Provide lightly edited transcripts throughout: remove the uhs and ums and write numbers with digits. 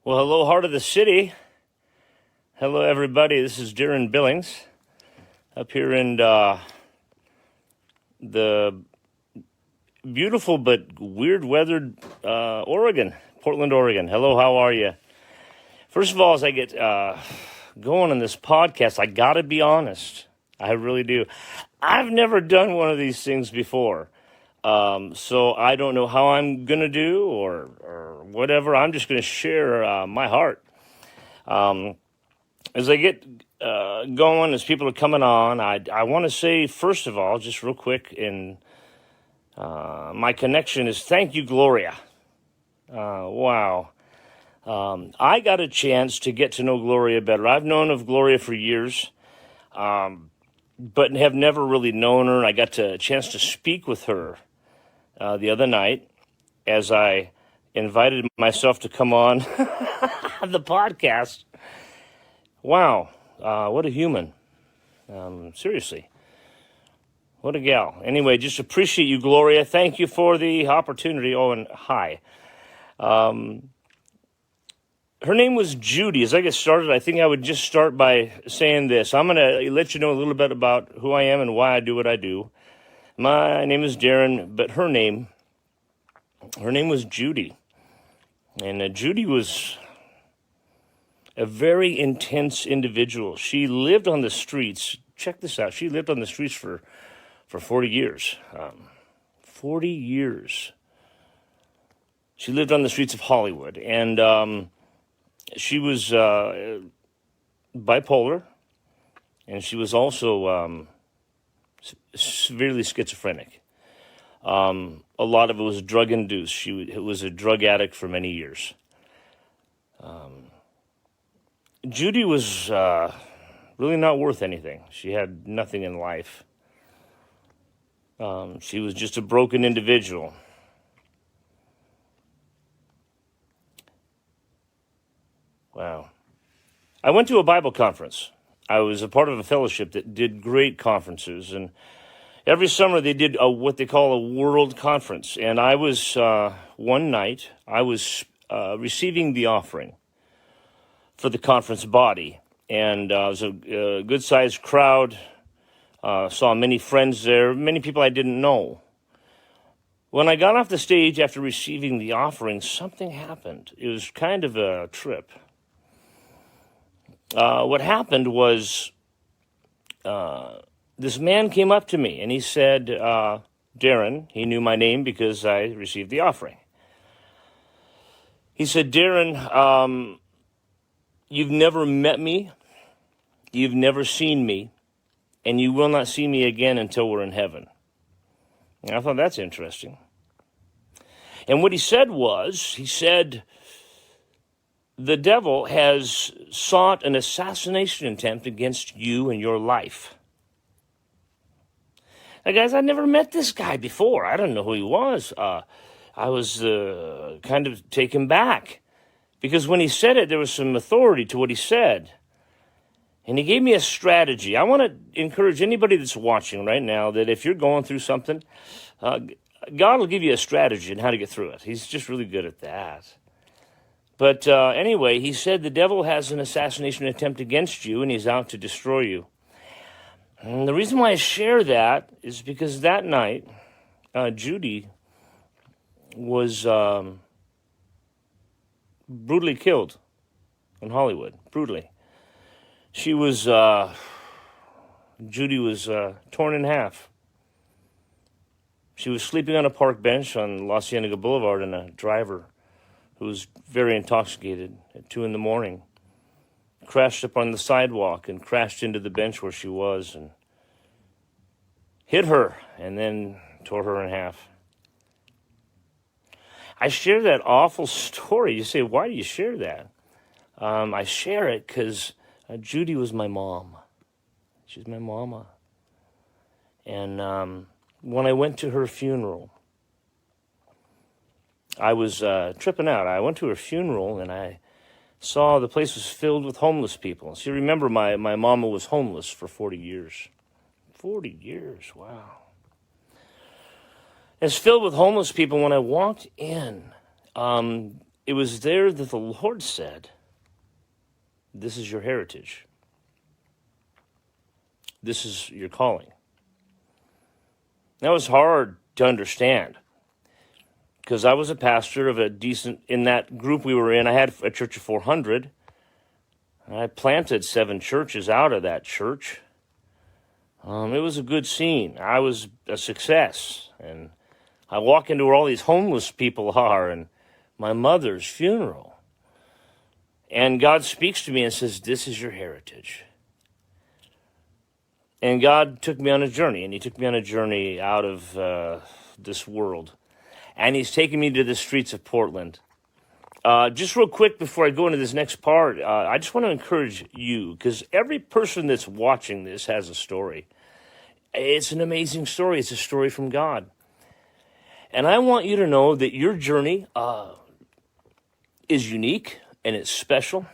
Well, hello, heart of the city. Hello, everybody. This is Darren Billings up here in the beautiful but weird weathered Oregon, Portland, Oregon. Hello, how are you? First of all, as I get going on this podcast, I got to be honest. I really do. I've never done one of these things before. So I don't know how I'm going to do or whatever. I'm just going to share my heart. As I get going, as people are coming on, I want to say, first of all, just real quick, my connection is thank you, Gloria. Wow. I got a chance to get to know Gloria better. I've known of Gloria for years, but have never really known her. I got a chance to speak with her the other night as I invited myself to come on the podcast. Wow, what a human. Seriously, what a gal. Anyway, just appreciate you, Gloria. Thank you for the opportunity. Oh, and hi. Her name was Judy. As I get started, I think I would just start by saying this. I'm going to let you know a little bit about who I am and why I do what I do. My name is Darren, but her name was Judy. And Judy was a very intense individual. She lived on the streets. Check this out. She lived on the streets for 40 years. 40 years. She lived on the streets of Hollywood. And she was bipolar. And she was also severely schizophrenic. A lot of it was drug-induced. She was a drug addict for many years. Judy was really not worth anything. She had nothing in life. She was just a broken individual. Wow. I went to a Bible conference. I was a part of a fellowship that did great conferences, and every summer they did what they call a world conference. And I was, one night, I was receiving the offering for the conference body. And it was a good-sized crowd. Saw many friends there, many people I didn't know. When I got off the stage after receiving the offering, something happened. It was kind of a trip. What happened was this man came up to me and he said, Darren, he knew my name because I received the offering. He said, Darren, you've never met me, you've never seen me, and you will not see me again until we're in heaven. And I thought that's interesting. And what he said was, he said, the devil has sought an assassination attempt against you and your life. Now, guys, I'd never met this guy before. I don't know who he was. I was kind of taken back. Because when he said it, there was some authority to what he said. And he gave me a strategy. I want to encourage anybody that's watching right now that if you're going through something, God will give you a strategy on how to get through it. He's just really good at that. But anyway, he said the devil has an assassination attempt against you and he's out to destroy you. And the reason why I share that is because that night, Judy was brutally killed in Hollywood, brutally. She was, Judy was torn in half. She was sleeping on a park bench on La Cienega Boulevard, and a driver who was very intoxicated at 2 a.m. crashed up on the sidewalk and crashed into the bench where she was and hit her and then tore her in half. I share that awful story. You say, why do you share that? I share it because Judy was my mom. She's my mama. And when I went to her funeral, I was tripping out. I went to her funeral and I saw the place was filled with homeless people. See, remember, my mama was homeless for 40 years. 40 years, wow. It's filled with homeless people. When I walked in, it was there that the Lord said, this is your heritage. This is your calling. That was hard to understand because I was a pastor of in that group we were in, I had a church of 400. And I planted 7 churches out of that church. It was a good scene. I was a success. And I walk into where all these homeless people are and my mother's funeral. And God speaks to me and says, this is your heritage. And God took me on a journey, and he took me on a journey out of this world. And he's taken me to the streets of Portland. Just real quick before I go into this next part, I just want to encourage you, because every person that's watching this has a story. It's an amazing story. It's a story from God. And I want you to know that your journey is unique and it's special.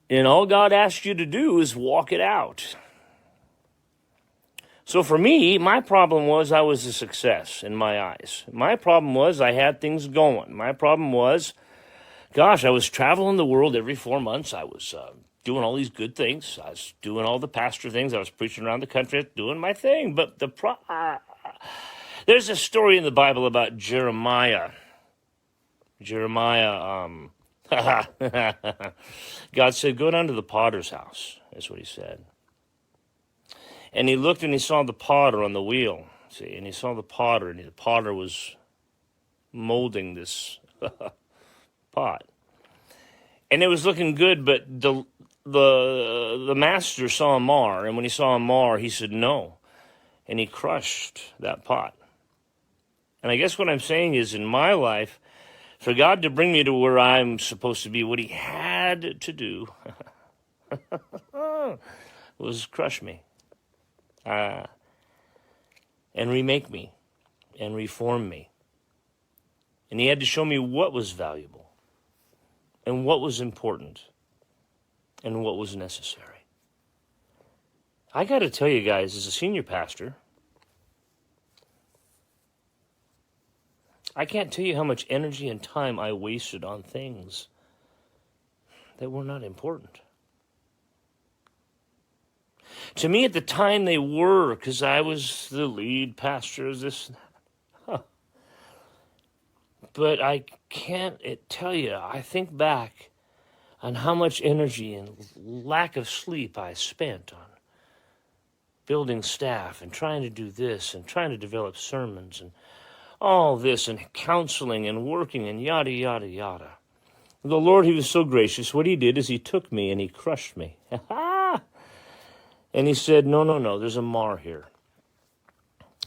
And all God asks you to do is walk it out. So for me, my problem was I was a success in my eyes. My problem was I had things going. My problem was, gosh, I was traveling the world every 4 months. I was doing all these good things. I was doing all the pastor things. I was preaching around the country, doing my thing. But there's a story in the Bible about Jeremiah. God said, go down to the potter's house. That's what he said. And he looked and he saw the potter on the wheel. See, and he saw the potter, and the potter was molding this pot. And it was looking good, but the master saw a mar, and when he saw a mar, he said no. And he crushed that pot. And I guess what I'm saying is, in my life, for God to bring me to where I'm supposed to be, what he had to do was crush me. And remake me and reform me. And he had to show me what was valuable and what was important and what was necessary. I got to tell you guys, as a senior pastor, I can't tell you how much energy and time I wasted on things that were not important. To me, at the time, they were, because I was the lead pastor of this and that. But I can't tell you, I think back on how much energy and lack of sleep I spent on building staff and trying to do this and trying to develop sermons and all this and counseling and working and yada, yada, yada. The Lord, he was so gracious. What he did is he took me and he crushed me. And he said, no, there's a mar here.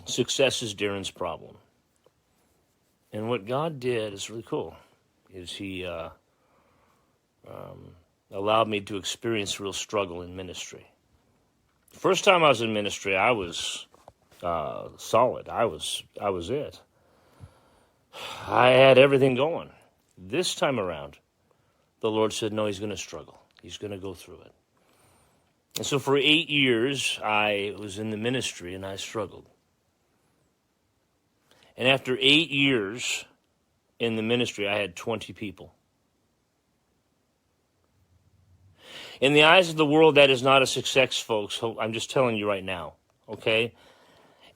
Success is Darren's problem. And what God did is really cool, is he allowed me to experience real struggle in ministry. The first time I was in ministry, I was solid. I was it. I had everything going. This time around, the Lord said, no, he's going to struggle. He's going to go through it. And so for 8 years, I was in the ministry and I struggled. And after 8 years in the ministry, I had 20 people. In the eyes of the world, that is not a success, folks. I'm just telling you right now, okay?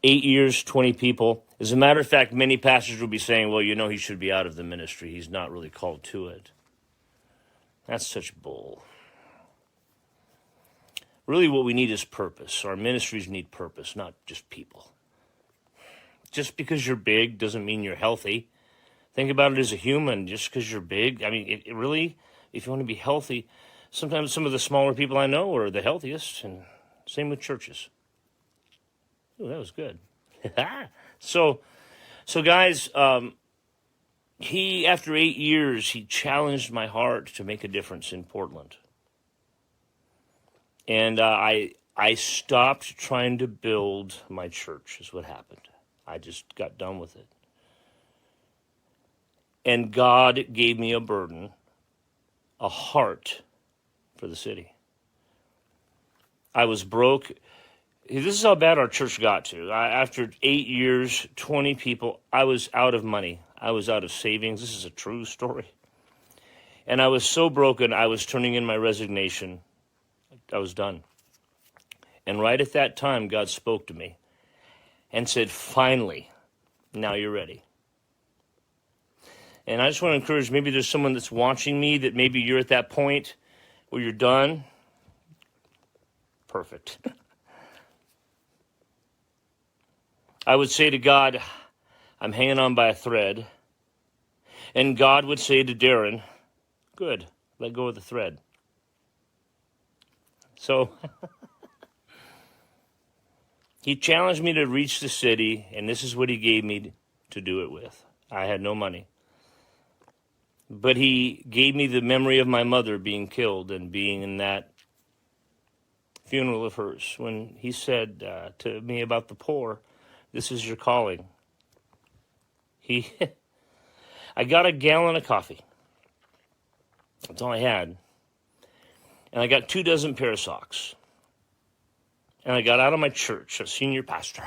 8 years, 20 people. As a matter of fact, many pastors will be saying, well, he should be out of the ministry. He's not really called to it. That's such bull. Really, what we need is purpose. Our ministries need purpose, not just people. Just because you're big doesn't mean you're healthy. Think about it as a human. Just because you're big, it really, if you want to be healthy, sometimes some of the smaller people I know are the healthiest, and same with churches. Oh, that was good. So guys, after 8 years, he challenged my heart to make a difference in Portland. And I stopped trying to build my church, is what happened. I just got done with it. And God gave me a burden, a heart for the city. I was broke. This is how bad our church got to. After 8 years, 20 people, I was out of money. I was out of savings. This is a true story. And I was so broken, I was turning in my resignation. I was done. And right at that time, God spoke to me and said, finally, now you're ready. And I just want to encourage, maybe there's someone that's watching me that maybe you're at that point where you're done. Perfect. I would say to God, I'm hanging on by a thread. And God would say to Darren, good, let go of the thread. So he challenged me to reach the city, and this is what he gave me to do it with. I had no money. But he gave me the memory of my mother being killed and being in that funeral of hers when he said to me about the poor, this is your calling. I got a gallon of coffee. That's all I had. And I got 24 pair of socks. And I got out of my church, a senior pastor.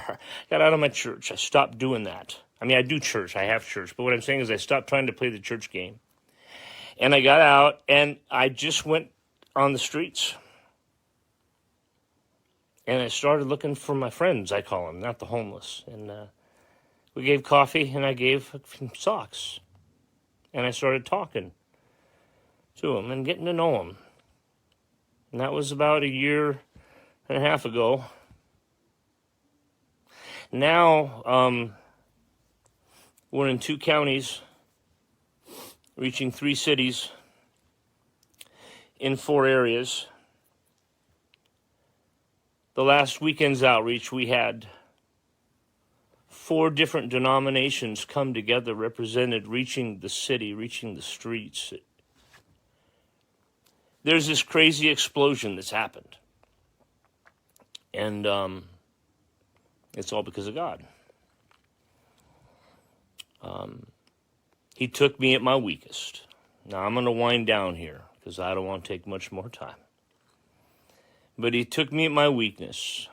Got out of my church. I stopped doing that. I mean, I do church. I have church. But what I'm saying is I stopped trying to play the church game. And I got out, and I just went on the streets. And I started looking for my friends, I call them, not the homeless. And we gave coffee, and I gave socks. And I started talking to them and getting to know them. And that was about 1.5 years ago. Now, we're in 2 counties, reaching 3 cities in 4 areas. The last weekend's outreach, we had 4 different denominations come together, represented, reaching the city, reaching the streets. There's this crazy explosion that's happened. And it's all because of God. He took me at my weakest. Now, I'm going to wind down here because I don't want to take much more time. But he took me at my weakness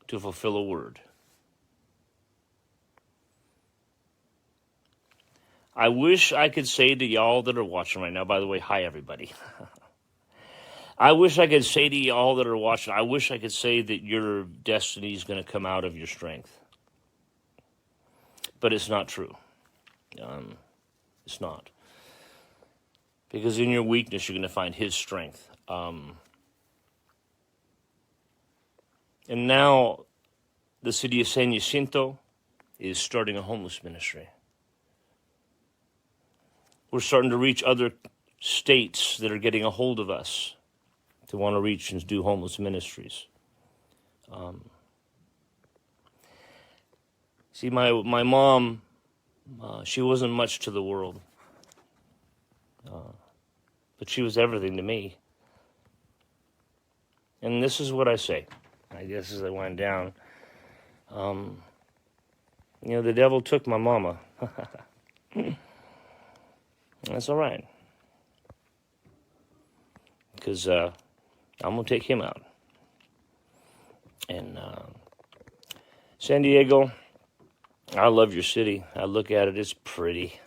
to fulfill a word. I wish I could say to y'all that are watching right now, by the way, hi, everybody. I wish I could say to y'all that are watching, I wish I could say that your destiny is going to come out of your strength. But it's not true. It's not. Because in your weakness, you're going to find his strength. And now, the city of San Jacinto is starting a homeless ministry. We're starting to reach other states that are getting a hold of us to want to reach and do homeless ministries. See, my mom, she wasn't much to the world. But she was everything to me. And this is what I say, I guess, as I went down. The devil took my mama. That's all right. Because I'm going to take him out. And San Diego, I love your city. I look at it, it's pretty.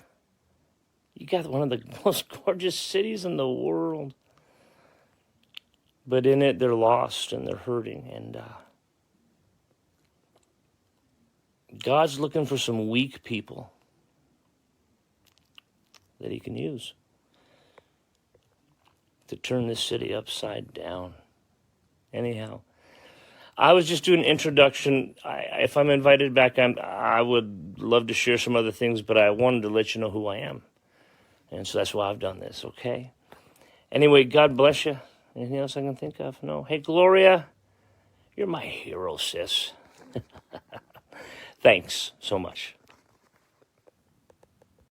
You got one of the most gorgeous cities in the world. But in it, they're lost and they're hurting. And God's looking for some weak people that he can use to turn this city upside down. Anyhow, I was just doing an introduction. If I'm invited back, I would love to share some other things, but I wanted to let you know who I am. And so that's why I've done this, okay? Anyway, God bless you. Anything else I can think of? No? Hey, Gloria, you're my hero, sis. Thanks so much.